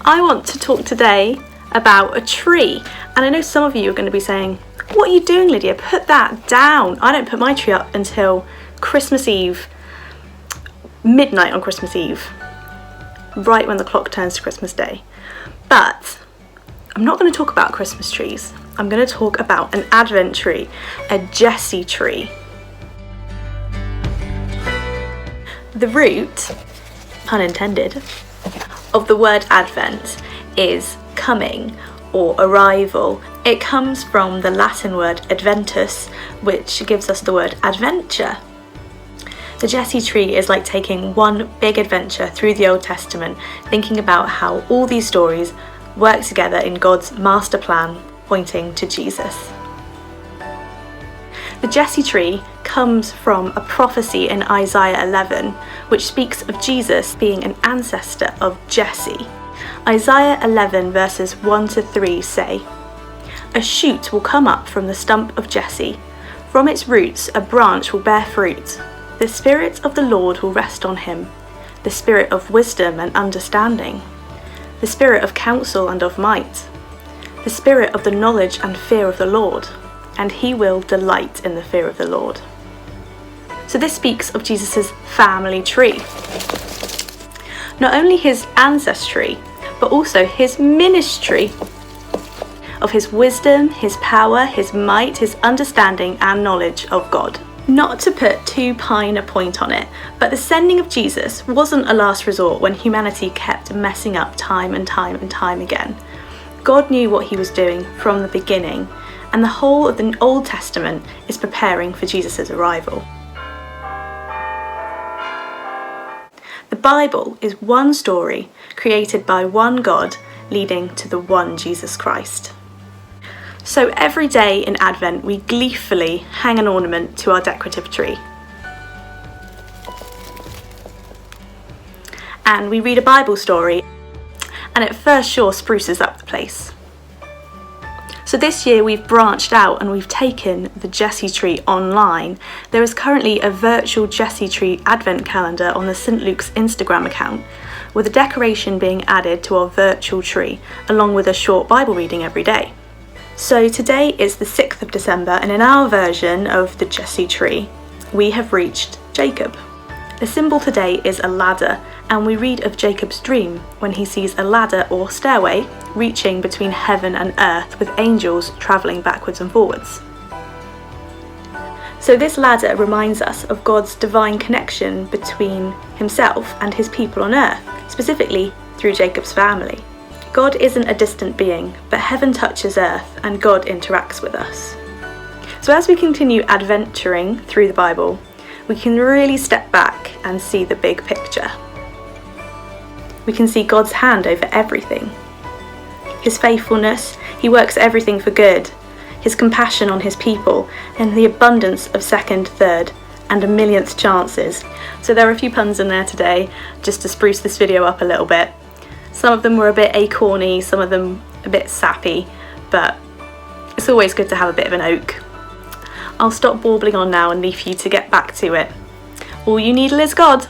I want to talk today about a tree. And I know some of you are going to be saying, what are you doing, Lydia? Put that down. I don't put my tree up until Christmas Eve, midnight on Christmas Eve, right when the clock turns to Christmas Day. But I'm not going to talk about Christmas trees. I'm going to talk about an Advent tree, a Jesse tree. The root, pun intended, of the word Advent is coming or arrival. It comes from the Latin word adventus, which gives us the word adventure. The Jesse tree is like taking one big adventure through the Old Testament, thinking about how all these stories work together in God's master plan, pointing to Jesus. The Jesse tree comes from a prophecy in Isaiah 11, which speaks of Jesus being an ancestor of Jesse. Isaiah 11 verses 1 to 3 say, "A shoot will come up from the stump of Jesse. From its roots a branch will bear fruit. The Spirit of the Lord will rest on him, the Spirit of wisdom and understanding, the Spirit of counsel and of might, the Spirit of the knowledge and fear of the Lord, and he will delight in the fear of the Lord." So this speaks of Jesus' family tree. Not only his ancestry, but also his ministry of his wisdom, his power, his might, his understanding and knowledge of God. Not to put too fine a point on it, but the sending of Jesus wasn't a last resort when humanity kept messing up time and time again. God knew what he was doing from the beginning, and the whole of the Old Testament is preparing for Jesus' arrival. The Bible is one story created by one God leading to the one Jesus Christ. So every day in Advent we gleefully hang an ornament to our decorative tree. And we read a Bible story, and it first sure spruces up the place. So this year we've branched out and we've taken the Jesse tree online. There is currently a virtual Jesse tree advent calendar on the St. Luke's Instagram account, with a decoration being added to our virtual tree, along with a short Bible reading every day. So today is the 6th of December, and in our version of the Jesse tree, we have reached Jacob. The symbol today is a ladder, and we read of Jacob's dream when he sees a ladder or stairway reaching between heaven and earth with angels travelling backwards and forwards. So this ladder reminds us of God's divine connection between himself and his people on earth, specifically through Jacob's family. God isn't a distant being, but heaven touches earth and God interacts with us. So as we continue adventuring through the Bible, we can really step back and see the big picture. We can see God's hand over everything. His faithfulness, he works everything for good. His compassion on his people, and the abundance of second, third, and a millionth chances. So there are a few puns in there today, just to spruce this video up a little bit. Some of them were a bit acorny, some of them a bit sappy, but it's always good to have a bit of an oak. I'll stop bawbling on now and leave you to get back to it. All you need is God.